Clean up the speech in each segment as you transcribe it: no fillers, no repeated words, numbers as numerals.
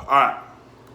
All right,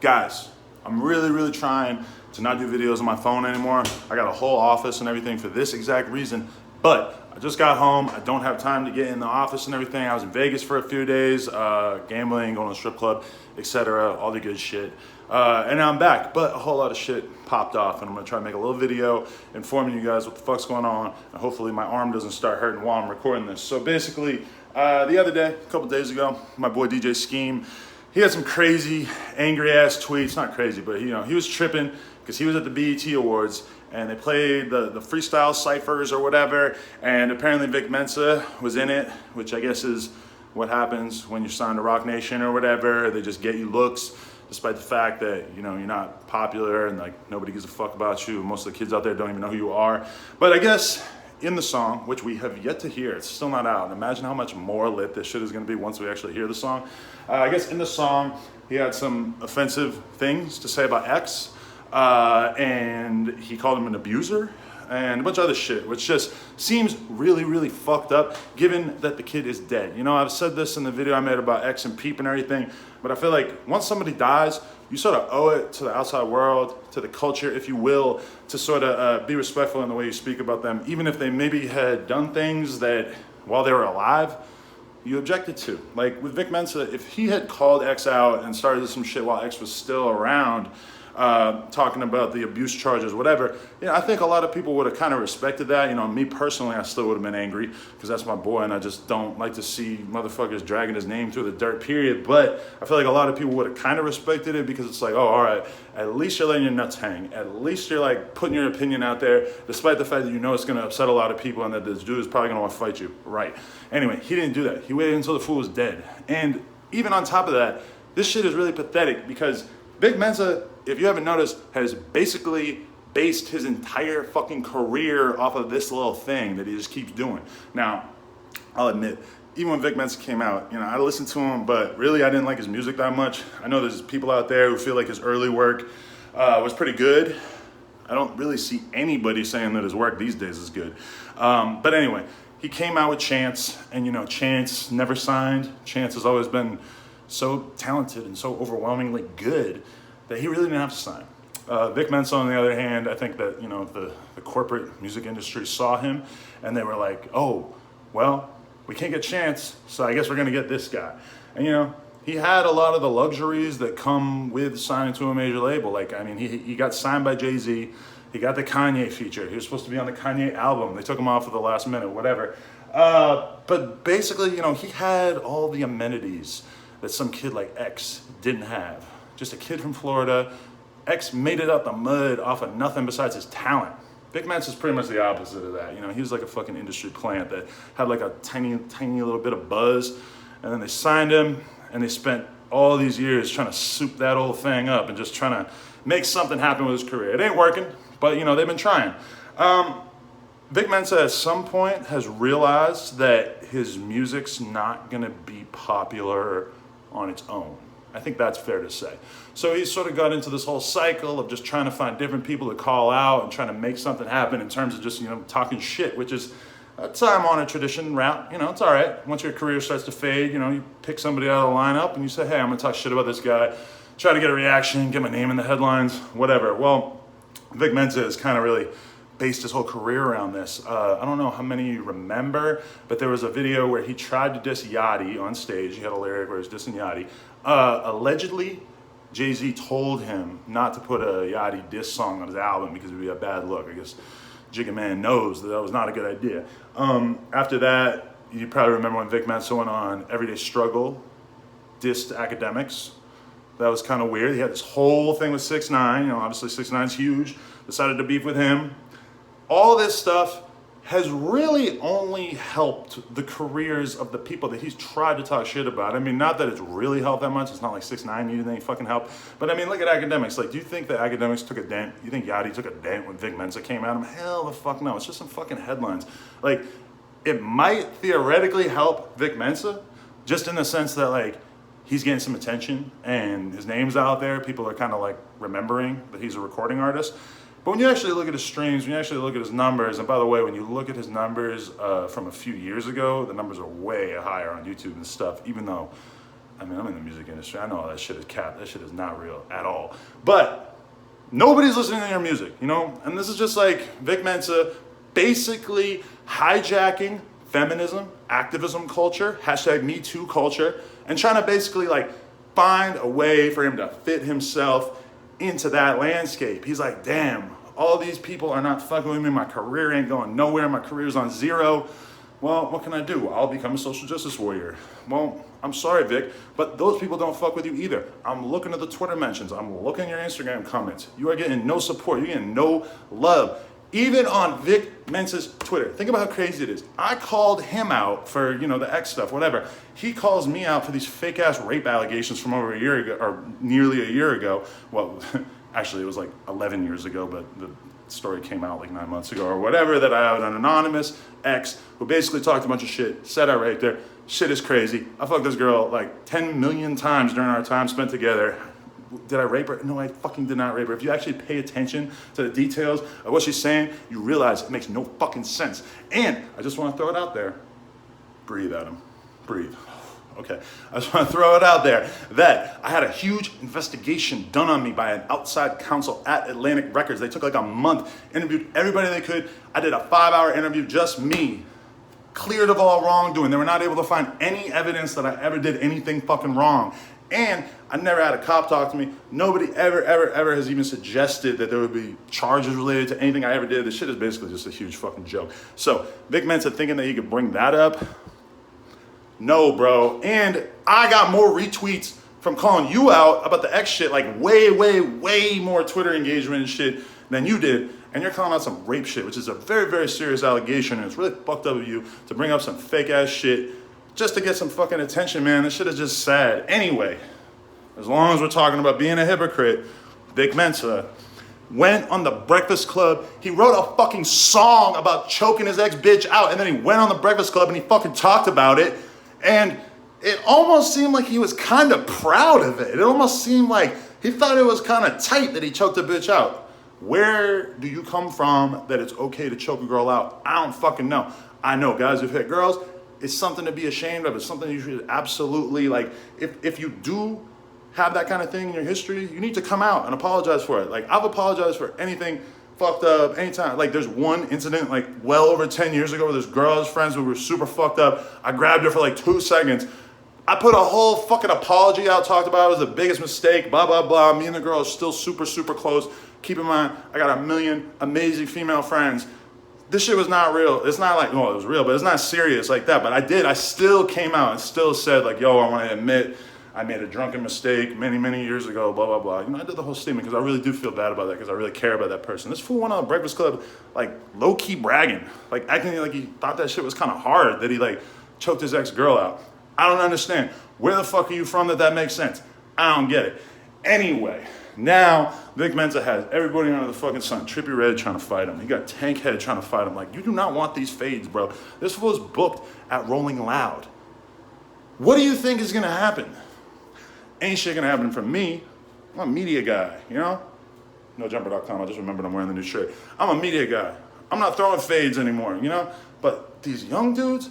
guys, I'm really trying to not do videos on my phone anymore. I got a whole office and everything for this exact reason, but I just got home. I don't have time to get in the office and everything. I was in Vegas for a few days, gambling, going to a strip club, etc., all the good shit. And now I'm back, but a whole lot of shit popped off, and I'm gonna try to make a little video informing you guys what the fuck's going on, and hopefully my arm doesn't start hurting while I'm recording this. So basically, the other day, a couple days ago, my boy DJ Scheme, he had some crazy, angry ass tweets. Not crazy, but he was tripping because he was at the BET Awards and they played the freestyle ciphers or whatever, and apparently Vic Mensa was in it, which I guess is what happens when you're signed to Rock Nation or whatever. They just get you looks, despite the fact that you're not popular and like nobody gives a fuck about you. Most of the kids out there don't even know who you are. But I guess in the song, which we have yet to hear, it's still not out. Imagine how much more lit this shit is gonna be once we actually hear the song. I guess in the song, he had some offensive things to say about X, and he called him an abuser and a bunch of other shit, which just seems really fucked up given that the kid is dead. I've said this in the video I made about X and Peep and everything, but I feel like once somebody dies, you sort of owe it to the outside world, to the culture, if you will, to sort of be respectful in the way you speak about them, even if they maybe had done things that while they were alive, you objected to. Like with Vic Mensa, if he had called X out and started some shit while X was still around, talking about the abuse charges, whatever, I think a lot of people would have kind of respected that. Me personally, I still would have been angry because that's my boy and I just don't like to see motherfuckers dragging his name through the dirt, period. But I feel like a lot of people would have kind of respected it because it's like, oh, all right, at least you're letting your nuts hang. At least you're like putting your opinion out there, despite the fact that it's going to upset a lot of people and that this dude is probably going to want to fight you. Right. Anyway, he didn't do that. He waited until the fool was dead. And even on top of that, this shit is really pathetic because Vic Mensa, if you haven't noticed, has basically based his entire fucking career off of this little thing that he just keeps doing. Now, I'll admit, even when Vic Mensa came out, I listened to him, but really I didn't like his music that much. I know there's people out there who feel like his early work was pretty good. I don't really see anybody saying that his work these days is good. But anyway, he came out with Chance, and Chance never signed. Chance has always been so talented and so overwhelmingly good that he really didn't have to sign. Vic Mensa, on the other hand, I think that the corporate music industry saw him and they were like, oh, well, we can't get Chance, so I guess we're gonna get this guy. And he had a lot of the luxuries that come with signing to a major label. Like, he got signed by Jay-Z, he got the Kanye feature, he was supposed to be on the Kanye album, they took him off at the last minute, whatever. But basically, he had all the amenities that some kid like X didn't have. Just a kid from Florida. X made it out the mud off of nothing besides his talent. Vic Mensa is pretty much the opposite of that. He was like a fucking industry plant that had like a tiny little bit of buzz, and then they signed him, and they spent all these years trying to soup that whole thing up and just trying to make something happen with his career. It ain't working, but they've been trying. Vic Mensa at some point has realized that his music's not gonna be popular on its own. I think that's fair to say. So he's sort of got into this whole cycle of just trying to find different people to call out and trying to make something happen in terms of just, talking shit, which is a time-honored tradition route. It's all right. Once your career starts to fade, you pick somebody out of the lineup and you say, hey, I'm gonna talk shit about this guy, try to get a reaction, get my name in the headlines, whatever. Well, Vic Mensa has kind of really based his whole career around this. I don't know how many you remember, but there was a video where he tried to diss Yachty on stage. He had a lyric where he was dissing Yachty. Allegedly, Jay-Z told him not to put a Yachty diss song on his album because it would be a bad look. I guess Jigga Man knows that was not a good idea. After that, you probably remember when Vic Mensa went on Everyday Struggle, dissed Academics. That was kind of weird. He had this whole thing with 6ix9ine. Obviously 6ix9ine's huge. Decided to beef with him. All this stuff has really only helped the careers of the people that he's tried to talk shit about. Not that it's really helped that much. It's not like 6ix9ine needed any fucking help. But look at Academics. Like, do you think that Academics took a dent? You think Yachty took a dent when Vic Mensa came at him? Hell the fuck no. It's just some fucking headlines. Like, it might theoretically help Vic Mensa, just in the sense that, like, he's getting some attention and his name's out there. People are kind of like remembering that he's a recording artist. But when you actually look at his streams, when you actually look at his numbers, and by the way, when you look at his numbers from a few years ago, the numbers are way higher on YouTube and stuff, even though I mean, I'm in the music industry. I know all that shit is cap. That shit is not real at all. But nobody's listening to your music, you know? And this is just like Vic Mensa basically hijacking feminism, activism culture, #MeToo culture, and trying to basically like find a way for him to fit himself into that landscape. He's like, damn, all these people are not fucking with me. My career ain't going nowhere. My career's on zero. Well, what can I do? I'll become a social justice warrior. Well, I'm sorry, Vic, but those people don't fuck with you either. I'm looking at the Twitter mentions. I'm looking at your Instagram comments. You are getting no support. You're getting no love. Even on Vic Mensa's Twitter. Think about how crazy it is. I called him out for, you know, the X stuff, whatever. He calls me out for these fake ass rape allegations from over a year ago, or nearly a year ago. Well, actually it was like 11 years ago, but the story came out like 9 months ago or whatever, that I had an anonymous ex who basically talked a bunch of shit, said I raped her. Shit is crazy. I fucked this girl like 10 million times during our time spent together. Did I rape her? No, I fucking did not rape her. If you actually pay attention to the details of what she's saying, you realize it makes no fucking sense. And I just want to throw it out there. Breathe, Adam. Breathe. Okay. I just want to throw it out there that I had a huge investigation done on me by an outside counsel at Atlantic Records. They took like a month, interviewed everybody they could. I did a 5-hour interview, just me. Cleared of all wrongdoing. They were not able to find any evidence that I ever did anything fucking wrong. And I never had a cop talk to me. Nobody ever has even suggested that there would be charges related to anything I ever did. This shit is basically just a huge fucking joke. So Vic Mensa thinking that he could bring that up? No, bro. And I got more retweets from calling you out about the X shit, like way more Twitter engagement and shit than you did. And you're calling out some rape shit, which is a very serious allegation. And it's really fucked up of you to bring up some fake ass shit just to get some fucking attention, man. This shit is just sad. Anyway, as long as we're talking about being a hypocrite, Vic Mensa went on the Breakfast Club. He wrote a fucking song about choking his ex-bitch out, and then he went on the Breakfast Club and he fucking talked about it. And it almost seemed like he was kind of proud of it. It almost seemed like he thought it was kind of tight that he choked a bitch out. Where do you come from that it's okay to choke a girl out? I don't fucking know. I know guys who've hit girls. It's something to be ashamed of. It's something you should absolutely, like, if you do have that kind of thing in your history, you need to come out and apologize for it. Like, I've apologized for anything fucked up anytime. Like, there's one incident like well over 10 years ago where this girl I was friends with, we were super fucked up. I grabbed her for like 2 seconds. I put a whole fucking apology out, talked about it was the biggest mistake, blah, blah, blah. Me and the girl are still super close. Keep in mind, I got 1 million amazing female friends. This shit was not real. It's not like, well, it was real, but it's not serious like that. But I still came out and still said like, yo, I want to admit I made a drunken mistake many years ago, blah, blah, blah. You know, I did the whole statement because I really do feel bad about that because I really care about that person. This fool went on the Breakfast Club, like low-key bragging, like acting like he thought that shit was kind of hard, that he like choked his ex-girl out. I don't understand. Where the fuck are you from that makes sense? I don't get it. Anyway, now Vic Mensa has everybody under the fucking sun. Trippie Redd trying to fight him. He got Tankhead trying to fight him. Like, you do not want these fades, bro. This was booked at Rolling Loud. What do you think is gonna happen? Ain't shit gonna happen from me. I'm a media guy, you know? NoJumper.com, I just remembered I'm wearing the new shirt. I'm a media guy. I'm not throwing fades anymore, you know? But these young dudes,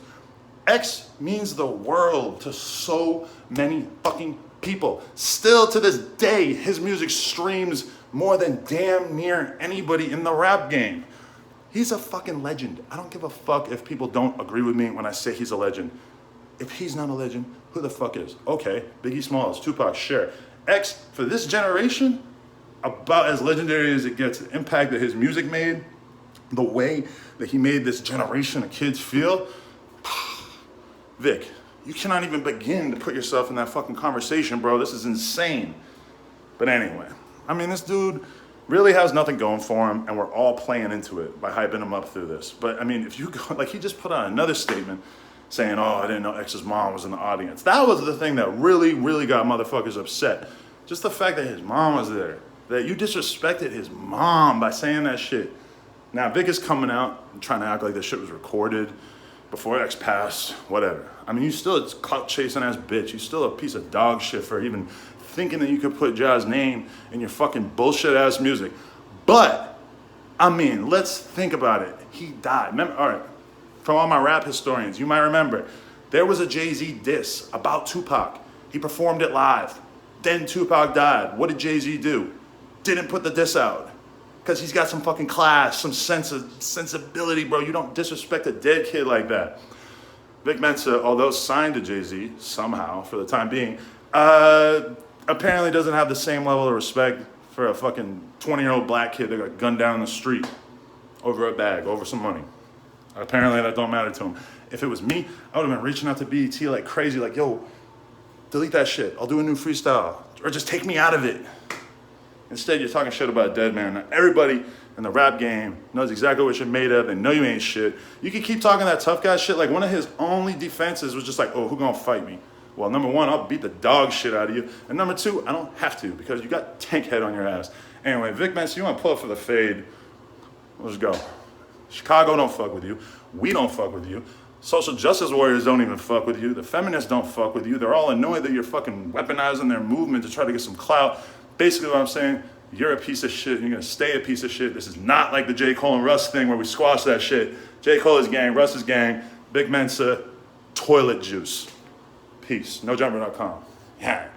X means the world to so many fucking people. Still to this day, his music streams more than damn near anybody in the rap game. He's a fucking legend. I don't give a fuck if people don't agree with me when I say he's a legend. If he's not a legend, who the fuck is? Okay, Biggie Smalls, Tupac, sure. X, for this generation, about as legendary as it gets. The impact that his music made, the way that he made this generation of kids feel. Vic, you cannot even begin to put yourself in that fucking conversation, bro. This is insane. But anyway, I mean, this dude really has nothing going for him, and we're all playing into it by hyping him up through this. But I mean, if you go, like, he just put out another statement saying, oh, I didn't know X's mom was in the audience. That was the thing that really got motherfuckers upset. Just the fact that his mom was there. That you disrespected his mom by saying that shit. Now, Vic is coming out and trying to act like this shit was recorded before X passed, whatever. I mean, you still a clout chasing ass bitch. You still a piece of dog shit for even thinking that you could put Ja's name in your fucking bullshit ass music. But, I mean, let's think about it. He died. Remember, all right. From all my rap historians, you might remember, there was a Jay-Z diss about Tupac. He performed it live. Then Tupac died. What did Jay-Z do? Didn't put the diss out. Because he's got some fucking class, some sensibility, bro. You don't disrespect a dead kid like that. Vic Mensa, although signed to Jay-Z, somehow, for the time being, apparently doesn't have the same level of respect for a fucking 20-year-old black kid that got gunned down in the street over a bag, over some money. Apparently that don't matter to him. If it was me, I would have been reaching out to BET like crazy, like, yo, delete that shit. I'll do a new freestyle. Or just take me out of it. Instead, you're talking shit about a dead man. Now, everybody in the rap game knows exactly what you're made of. They know you ain't shit. You can keep talking that tough guy shit. Like, one of his only defenses was just like, oh, who gonna fight me? Well, number one, I'll beat the dog shit out of you. And number two, I don't have to because you got Tankhead on your ass. Anyway, Vic Mensa, you want to pull up for the fade? Let's go. Chicago don't fuck with you. We don't fuck with you. Social justice warriors don't even fuck with you. The feminists don't fuck with you. They're all annoyed that you're fucking weaponizing their movement to try to get some clout. Basically what I'm saying, you're a piece of shit and you're gonna stay a piece of shit. This is not like the J. Cole and Russ thing where we squash that shit. J. Cole is gang, Russ is gang, Vic Mensa, toilet juice. Peace. NoJumper.com. Yeah.